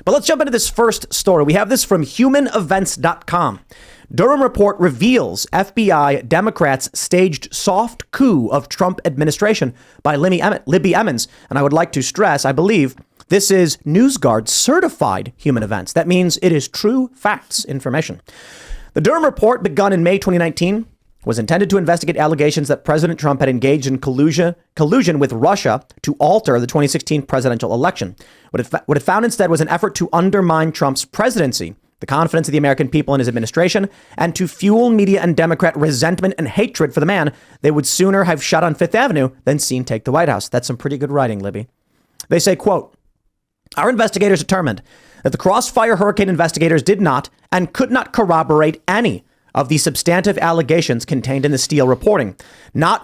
But let's jump into this first story. We have this from humanevents.com. Durham report reveals FBI Democrats staged soft coup of Trump administration by Libby Emmons. And I would like to stress, I believe this is NewsGuard certified human events. That means it is true facts information. The Durham report, begun in May 2019, was intended to investigate allegations that President Trump had engaged in collusion with Russia to alter the 2016 presidential election. What it found instead was an effort to undermine Trump's presidency, the confidence of the American people in his administration, and to fuel media and Democrat resentment and hatred for the man they would sooner have shot on Fifth Avenue than seen take the White House. That's some pretty good writing, Libby. They say, quote, "Our investigators determined that the Crossfire Hurricane investigators did not and could not corroborate any of the substantive allegations contained in the Steele reporting. Nor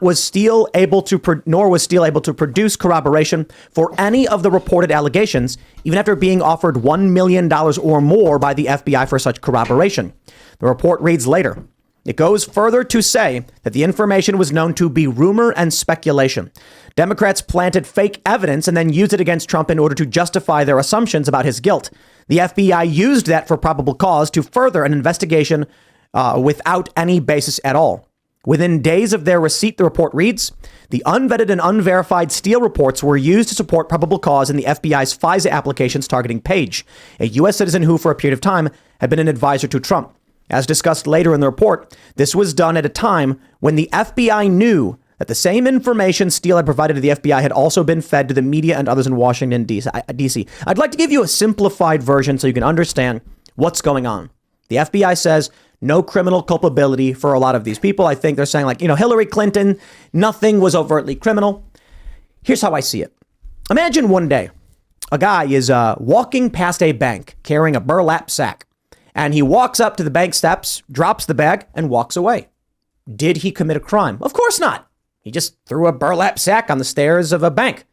was Steele able to produce corroboration for any of the reported allegations, even after being offered $1 million or more by the FBI for such corroboration." The report reads later. It goes further to say that the information was known to be rumor and speculation. Democrats planted fake evidence and then used it against Trump in order to justify their assumptions about his guilt. The FBI used that for probable cause to further an investigation without any basis at all. Within days of their receipt, the report reads, the unvetted and unverified Steele reports were used to support probable cause in the FBI's FISA applications targeting Page, a U.S. citizen who for a period of time had been an advisor to Trump. As discussed later in the report, this was done at a time when the FBI knew that the same information Steele had provided to the FBI had also been fed to the media and others in Washington, D.C. I'd like to give you a simplified version so you can understand what's going on. The FBI says no criminal culpability for a lot of these people. I think they're saying like, Hillary Clinton, nothing was overtly criminal. Here's how I see it. Imagine one day a guy is walking past a bank carrying a burlap sack, and he walks up to the bank steps, drops the bag, and walks away. Did he commit a crime? Of course not. He just threw a burlap sack on the stairs of a bank.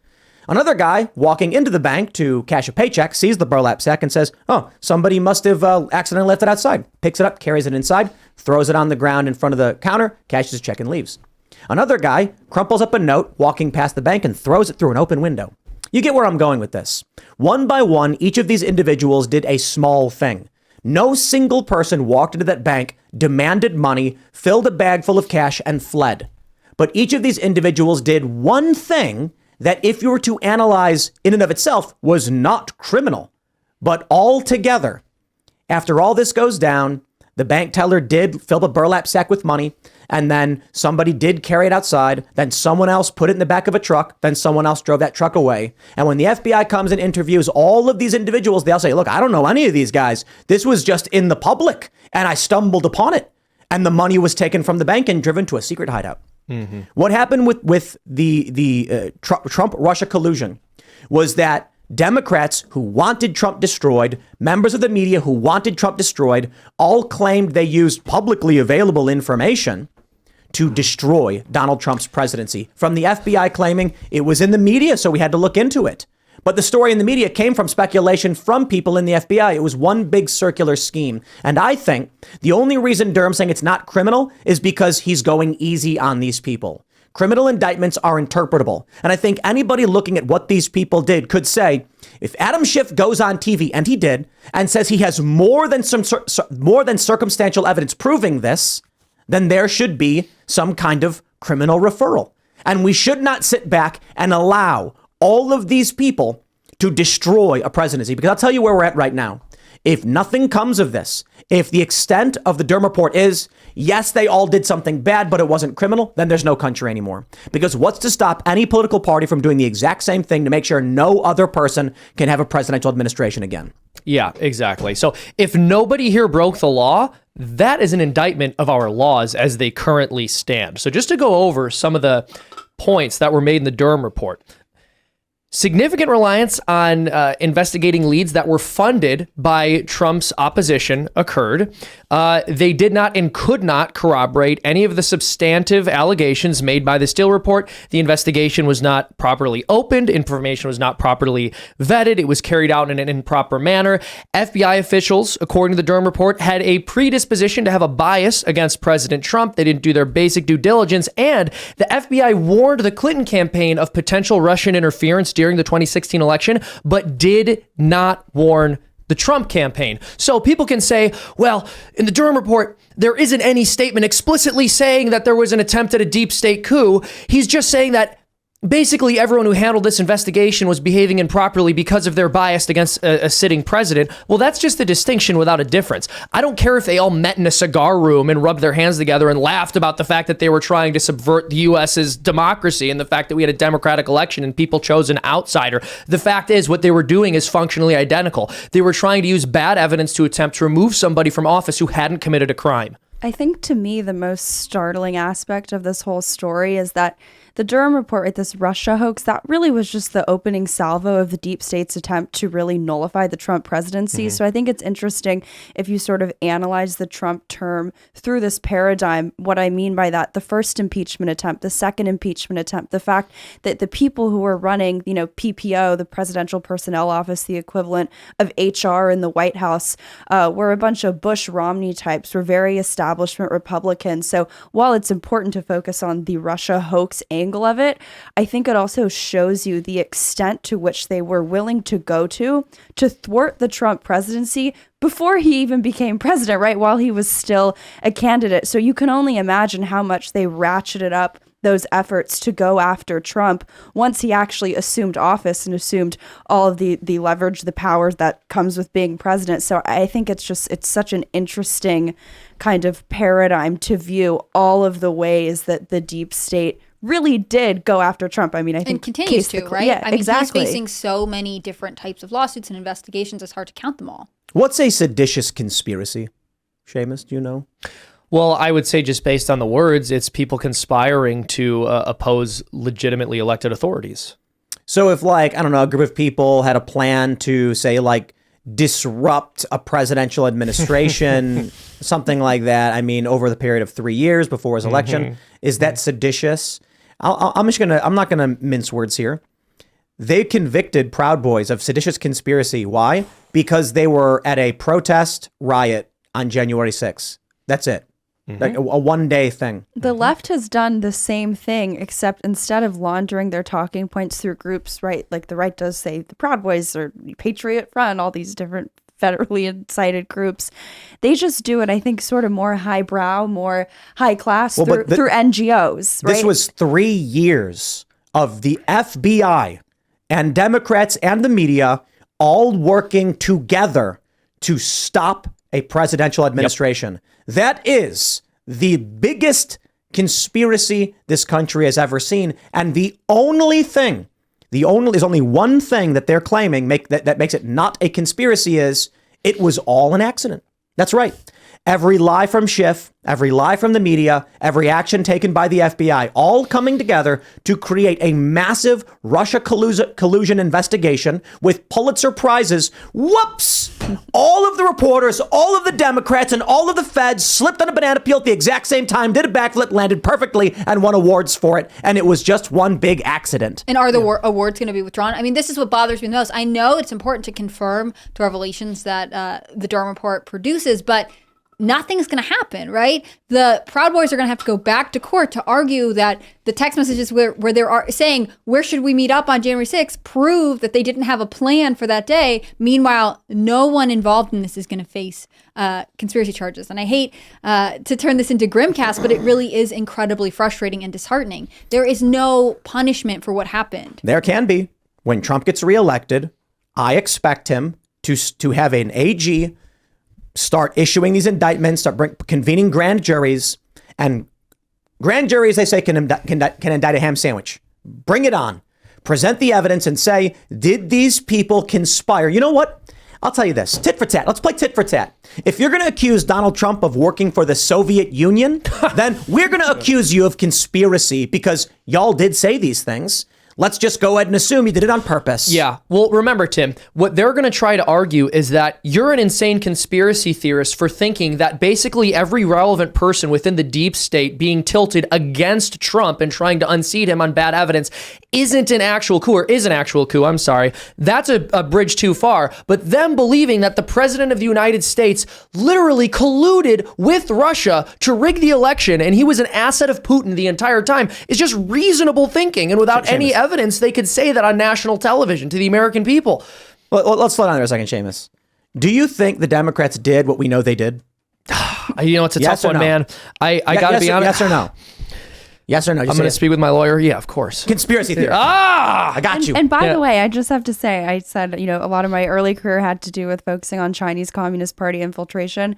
Another guy walking into the bank to cash a paycheck sees the burlap sack and says, oh, somebody must have accidentally left it outside. Picks it up, carries it inside, throws it on the ground in front of the counter, cashes his check and leaves. Another guy crumples up a note walking past the bank and throws it through an open window. You get where I'm going with this. One by one, each of these individuals did a small thing. No single person walked into that bank, demanded money, filled a bag full of cash, and fled. But each of these individuals did one thing that, if you were to analyze in and of itself, was not criminal. But all together, after all this goes down, the bank teller did fill the burlap sack with money, and then somebody did carry it outside. Then someone else put it in the back of a truck. Then someone else drove that truck away. And when the FBI comes and interviews all of these individuals, they'll say, look, I don't know any of these guys. This was just in the public, and I stumbled upon it. And the money was taken from the bank and driven to a secret hideout. Mm-hmm. What happened with the Trump-Russia collusion was that Democrats who wanted Trump destroyed, members of the media who wanted Trump destroyed, all claimed they used publicly available information to destroy Donald Trump's presidency. From the FBI claiming it was in the media, so we had to look into it. But the story in the media came from speculation from people in the FBI. It was one big circular scheme. And I think the only reason Durham's saying it's not criminal is because he's going easy on these people. Criminal indictments are interpretable. And I think anybody looking at what these people did could say, if Adam Schiff goes on TV, and he did, and says he has more than circumstantial evidence proving this, then there should be some kind of criminal referral. And we should not sit back and allow all of these people to destroy a presidency. Because I'll tell you where we're at right now. If nothing comes of this, if the extent of the Durham report is, yes, they all did something bad, but it wasn't criminal, then there's no country anymore. Because what's to stop any political party from doing the exact same thing to make sure no other person can have a presidential administration again? Yeah, exactly. So if nobody here broke the law, that is an indictment of our laws as they currently stand. So just to go over some of the points that were made in the Durham report. Significant reliance on investigating leads that were funded by Trump's opposition occurred. They did not and could not corroborate any of the substantive allegations made by the Steele report. The investigation was not properly opened. Information was not properly vetted. It was carried out in an improper manner. FBI officials, according to the Durham report, had a predisposition to have a bias against President Trump. They didn't do their basic due diligence. And the FBI warned the Clinton campaign of potential Russian interference during during the 2016 election, but did not warn the Trump campaign. So people can say, well, in the Durham report, there isn't any statement explicitly saying that there was an attempt at a deep state coup. He's just saying that basically everyone who handled this investigation was behaving improperly because of their bias against a sitting president. Well, that's just a distinction without a difference. I don't care if they all met in a cigar room and rubbed their hands together and laughed about the fact that they were trying to subvert the U.S.'s democracy and the fact that we had a democratic election and people chose an outsider. The fact is, what they were doing is functionally identical. They were trying to use bad evidence to attempt to remove somebody from office who hadn't committed a crime. I think to me, the most startling aspect of this whole story is that the Durham report, right, this Russia hoax, that really was just the opening salvo of the deep state's attempt to really nullify the Trump presidency. So I think it's interesting if you sort of analyze the Trump term through this paradigm. What I mean by that, the first impeachment attempt, the second impeachment attempt, the fact that the people who were running, PPO, the Presidential Personnel Office, the equivalent of HR in the White House, were a bunch of Bush-Romney types, were very establishment Republicans. So while it's important to focus on the Russia hoax angle of it, I think it also shows you the extent to which they were willing to go to thwart the Trump presidency before he even became president, right? While he was still a candidate. So you can only imagine how much they ratcheted up those efforts to go after Trump once he actually assumed office and assumed all of the leverage, the power that comes with being president. So I think it's such an interesting kind of paradigm to view all of the ways that the deep state really did go after Trump. I mean, I think and continues to, right? Yeah, I mean, exactly. He's facing so many different types of lawsuits and investigations. It's hard to count them all. What's a seditious conspiracy? Seamus, do you know? Well, I would say just based on the words, it's people conspiring to oppose legitimately elected authorities. So if, like, I don't know, a group of people had a plan to, say, like, disrupt a presidential administration, something like that, I mean, over the period of 3 years before his election, is that seditious? I'm not gonna mince words here. They convicted Proud Boys of seditious conspiracy. Why? Because they were at a protest riot on January 6th. That's it. Like a one-day thing. The left has done the same thing, except instead of laundering their talking points through groups, right? Like the right does say the Proud Boys or Patriot Front, all these different federally incited groups. They just do it, I think, sort of more highbrow, more high class through NGOs, right? This was 3 years of the FBI and Democrats and the media all working together to stop a presidential administration. Yep. That is the biggest conspiracy this country has ever seen. And there's only one thing that they're claiming that makes it not a conspiracy is it was all an accident. That's right. Every lie from Schiff, every lie from the media, every action taken by the FBI, all coming together to create a massive Russia collusion investigation with Pulitzer Prizes. Whoops! All of the reporters, all of the Democrats, and all of the feds slipped on a banana peel at the exact same time, did a backflip, landed perfectly, and won awards for it. And it was just one big accident. And are the awards going to be withdrawn? I mean, this is what bothers me the most. I know it's important to confirm the revelations that the Durham report produces, but nothing's going to happen, right? The Proud Boys are going to have to go back to court to argue that the text messages where they're saying, where should we meet up on January 6th, prove that they didn't have a plan for that day. Meanwhile, no one involved in this is going to face conspiracy charges. And I hate to turn this into Grimcast, but it really is incredibly frustrating and disheartening. There is no punishment for what happened. There can be. When Trump gets reelected, I expect him to have an AG start issuing these indictments, start convening grand juries. And grand juries, they say, can indict a ham sandwich. Bring it on. Present the evidence and say, did these people conspire? You know what? I'll tell you this. Tit for tat. Let's play tit for tat. If you're going to accuse Donald Trump of working for the Soviet Union, then we're going to accuse you of conspiracy because y'all did say these things. Let's just go ahead and assume you did it on purpose. Yeah. Well, remember, Tim, what they're going to try to argue is that you're an insane conspiracy theorist for thinking that basically every relevant person within the deep state being tilted against Trump and trying to unseat him on bad evidence isn't an actual coup, or is an actual coup. I'm sorry. That's a bridge too far. But them believing that the president of the United States literally colluded with Russia to rig the election and he was an asset of Putin the entire time is just reasonable thinking and without any evidence. evidence, they could say that on national television to the American people. Well, let's slow down there a second, Seamus. Do you think the Democrats did what we know they did? You know, it's a Yes tough or one, no? man. I gotta be honest. Yes or no? Yes or no? I'm going to speak with my lawyer. Yeah, of course. Conspiracy theory. I got you. And by Yeah. the way, I just have to say, I said, a lot of my early career had to do with focusing on Chinese Communist Party infiltration.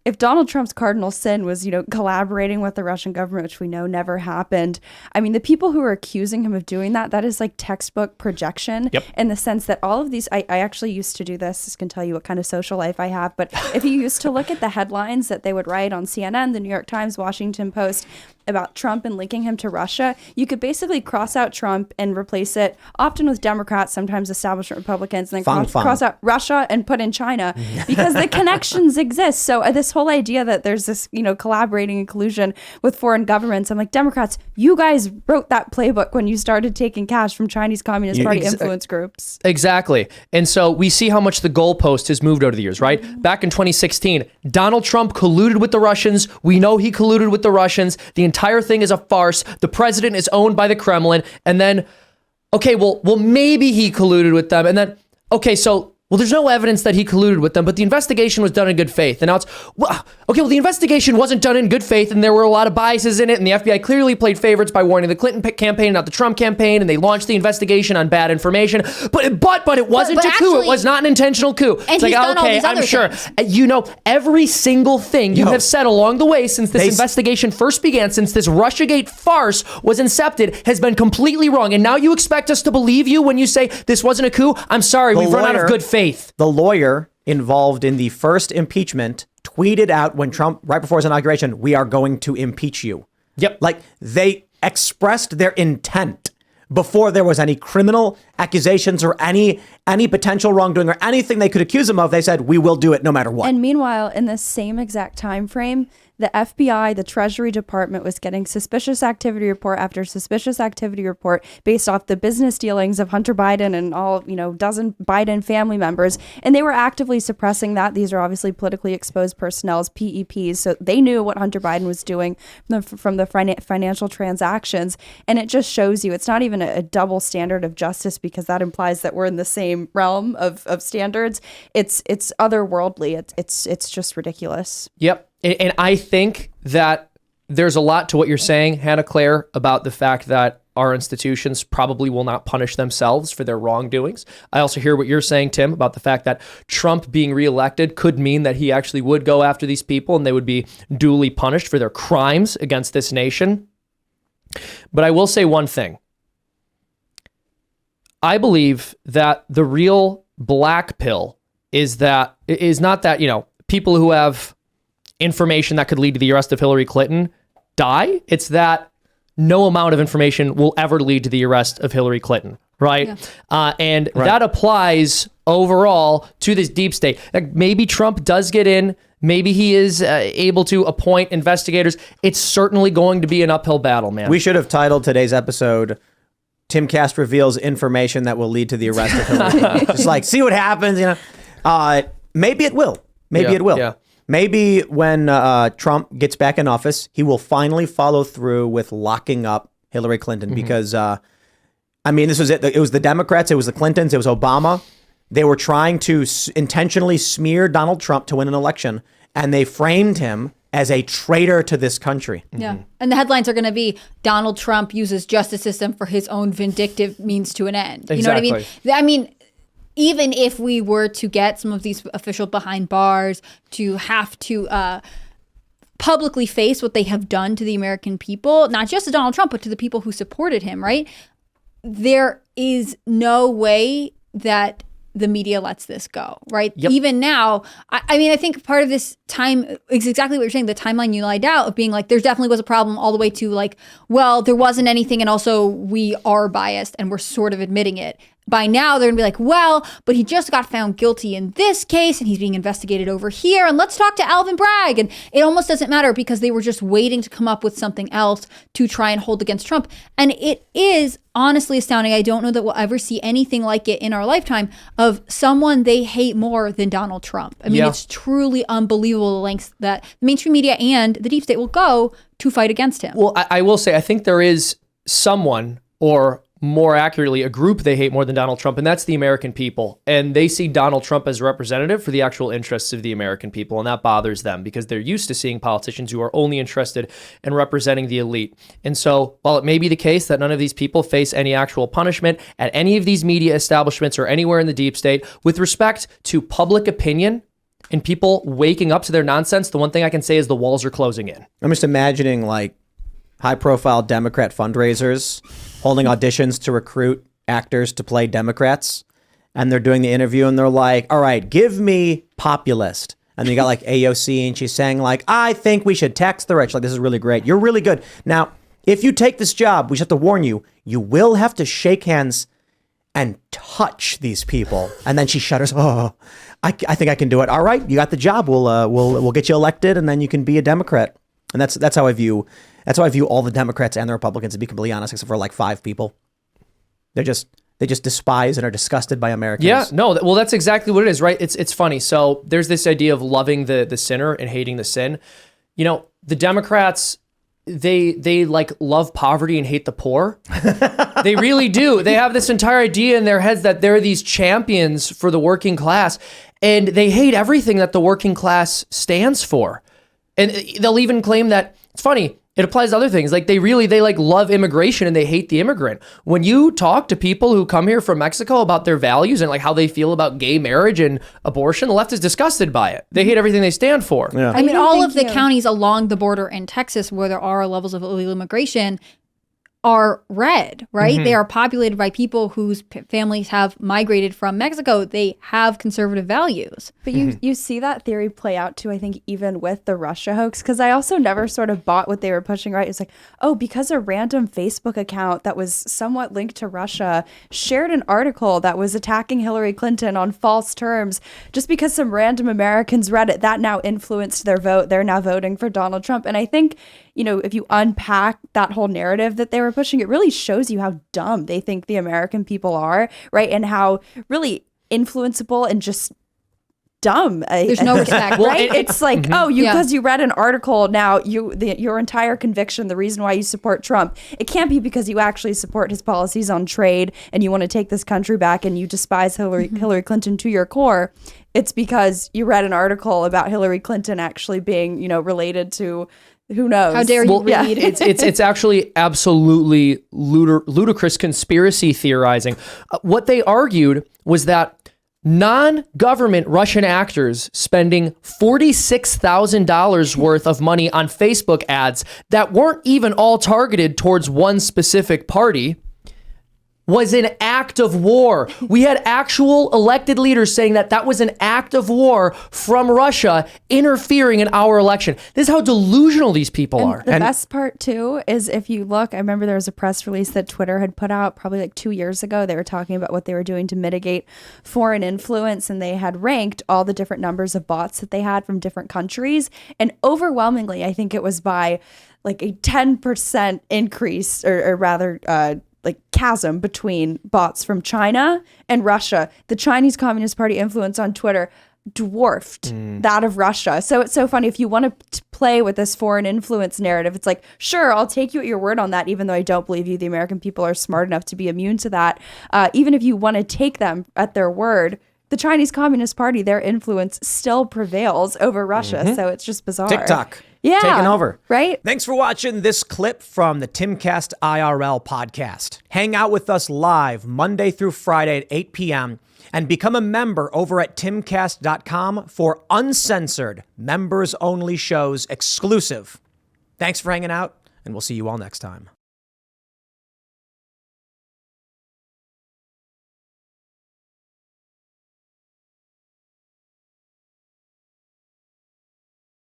If Donald Trump's cardinal sin was, collaborating with the Russian government, which we know never happened, I mean, the people who are accusing him of doing that, that is like textbook projection in the sense that all of these, I actually used to do this can tell you what kind of social life I have, but if you used to look at the headlines that they would write on CNN, the New York Times, Washington Post, about Trump and linking him to Russia, you could basically cross out Trump and replace it often with Democrats, sometimes establishment Republicans, and then cross out Russia and put in China because the connections exist. So this whole idea that there's this, collaborating and collusion with foreign governments, I'm like, Democrats, you guys wrote that playbook when you started taking cash from Chinese Communist Party influence groups. Exactly. And so we see how much the goalpost has moved over the years, right? Back in 2016, Donald Trump colluded with the Russians. We know he colluded with the Russians. The entire thing is a farce. The president is owned by the Kremlin. And then, okay, well, maybe he colluded with them. And then, okay, so, well, there's no evidence that he colluded with them, but the investigation was done in good faith. And now it's, the investigation wasn't done in good faith, and there were a lot of biases in it, and the FBI clearly played favorites by warning the Clinton campaign, not the Trump campaign, and they launched the investigation on bad information. But it wasn't a coup. It was not an intentional coup. And he's done all these other I'm sure. things. Every single thing you have said along the way since this investigation first began, since this Russiagate farce was incepted, has been completely wrong. And now you expect us to believe you when you say this wasn't a coup? I'm sorry, we've run out of good faith. The lawyer involved in the first impeachment tweeted out when Trump, right before his inauguration, we are going to impeach you. Yep. Like they expressed their intent before there was any criminal accusations or any potential wrongdoing or anything they could accuse him of. They said, we will do it no matter what. And meanwhile, in the same exact time frame, the FBI, the Treasury Department was getting suspicious activity report after suspicious activity report based off the business dealings of Hunter Biden and all, dozen Biden family members. And they were actively suppressing that. These are obviously politically exposed personnel's PEPs. So they knew what Hunter Biden was doing from the financial transactions. And it just shows you it's not even a double standard of justice, because that implies that we're in the same realm of standards. It's otherworldly. It's just ridiculous. Yep. And I think that there's a lot to what you're saying, Hannah Claire, about the fact that our institutions probably will not punish themselves for their wrongdoings. I also hear what you're saying, Tim, about the fact that Trump being reelected could mean that he actually would go after these people and they would be duly punished for their crimes against this nation. But I will say one thing. I believe that the real black pill is not that, people who have information that could lead to the arrest of Hillary Clinton die. It's that no amount of information will ever lead to the arrest of Hillary Clinton, right? Yeah. And that applies overall to this deep state. Like maybe Trump does get in. Maybe he is able to appoint investigators. It's certainly going to be an uphill battle, man. We should have titled today's episode, Timcast reveals information that will lead to the arrest of Hillary Clinton. Just like, see what happens, maybe it will. Maybe it will. Yeah. Maybe when Trump gets back in office, he will finally follow through with locking up Hillary Clinton because, this was it. It was the Democrats. It was the Clintons. It was Obama. They were trying to intentionally smear Donald Trump to win an election, and they framed him as a traitor to this country. Yeah. And the headlines are going to be Donald Trump uses justice system for his own vindictive means to an end. You know what I mean? Even if we were to get some of these officials behind bars to have to publicly face what they have done to the American people, not just to Donald Trump, but to the people who supported him, right? There is no way that the media lets this go, right? Yep. Even now, I think part of this time is exactly what you're saying, the timeline you laid out of being like, there definitely was a problem all the way to like, well, there wasn't anything and also we are biased and we're sort of admitting it. By now, they're going to be like, well, but he just got found guilty in this case and he's being investigated over here. And let's talk to Alvin Bragg. And it almost doesn't matter because they were just waiting to come up with something else to try and hold against Trump. And it is honestly astounding. I don't know that we'll ever see anything like it in our lifetime of someone they hate more than Donald Trump. I mean, It's truly unbelievable the lengths that the mainstream media and the deep state will go to fight against him. Well, I will say, I think there is someone or more accurately, a group they hate more than Donald Trump, and that's the American people. And they see Donald Trump as representative for the actual interests of the American people, and that bothers them because they're used to seeing politicians who are only interested in representing the elite. And so, while it may be the case that none of these people face any actual punishment at any of these media establishments or anywhere in the deep state, with respect to public opinion and people waking up to their nonsense, the one thing I can say is the walls are closing in. I'm just imagining like high-profile Democrat fundraisers holding auditions to recruit actors to play Democrats, and they're doing the interview, and they're like, all right, give me populist. And then you got like AOC, and she's saying like, I think we should tax the rich. Like, this is really great. You're really good. Now, if you take this job, we just have to warn you, you will have to shake hands and touch these people. And then she shudders. Oh, I think I can do it. All right, you got the job. We'll get you elected, and then you can be a Democrat. And that's how I view all the Democrats and the Republicans, to be completely honest, except for like 5 people. They just despise and are disgusted by Americans. Yeah, no, well, that's exactly what it is, right? It's funny. So there's this idea of loving the sinner and hating the sin. You know, the Democrats, they like love poverty and hate the poor. They really do. They have this entire idea in their heads that they're these champions for the working class, and they hate everything that the working class stands for. And they'll even claim that, it's funny, it applies to other things. Like they like love immigration and they hate the immigrant. When you talk to people who come here from Mexico about their values and like how they feel about gay marriage and abortion, the left is disgusted by it. They hate everything they stand for. Yeah. I mean, all of the counties along the border in Texas where there are levels of illegal immigration are red, right? They are populated by people whose families have migrated from Mexico. They have conservative values. But you see that theory play out too, I think, even with the Russia hoax, because I also never sort of bought what they were pushing, right? It's like, oh, because a random Facebook account that was somewhat linked to Russia shared an article that was attacking Hillary Clinton on false terms, just because some random Americans read it, that now influenced their vote. They're now voting for Donald Trump. And I think, you know, if you unpack that whole narrative that they were pushing, it really shows you how dumb they think the American people are, right? And how really influenceable and just dumb. There's no respect, right? It's like, because you read an article, now your entire conviction, the reason why you support Trump, it can't be because you actually support his policies on trade and you want to take this country back and you despise Hillary Clinton to your core. It's because you read an article about Hillary Clinton actually being, you know, related to who knows? How dare you read? It's actually absolutely ludicrous conspiracy theorizing. What they argued was that non-government Russian actors spending $46,000 worth of money on Facebook ads that weren't even all targeted towards one specific party was an act of war. We had actual elected leaders saying that was an act of war from Russia interfering in our election. This is how delusional these people are. The best part too is if you look, I remember there was a press release that Twitter had put out probably like 2 years ago. They were talking about what they were doing to mitigate foreign influence, and they had ranked all the different numbers of bots that they had from different countries. And overwhelmingly, I think it was by like a 10% increase, or rather, like chasm between bots from China and Russia. The Chinese Communist Party influence on Twitter dwarfed that of Russia. So it's so funny. If you want to play with this foreign influence narrative, it's like, sure, I'll take you at your word on that, even though I don't believe you. The American people are smart enough to be immune to that. Even if you want to take them at their word, the Chinese Communist Party, their influence still prevails over Russia. So it's just bizarre. TikTok. Yeah. Taking over. Right? Thanks for watching this clip from the Timcast IRL podcast. Hang out with us live Monday through Friday at 8 p.m. and become a member over at timcast.com for uncensored, members-only shows exclusive. Thanks for hanging out, and we'll see you all next time.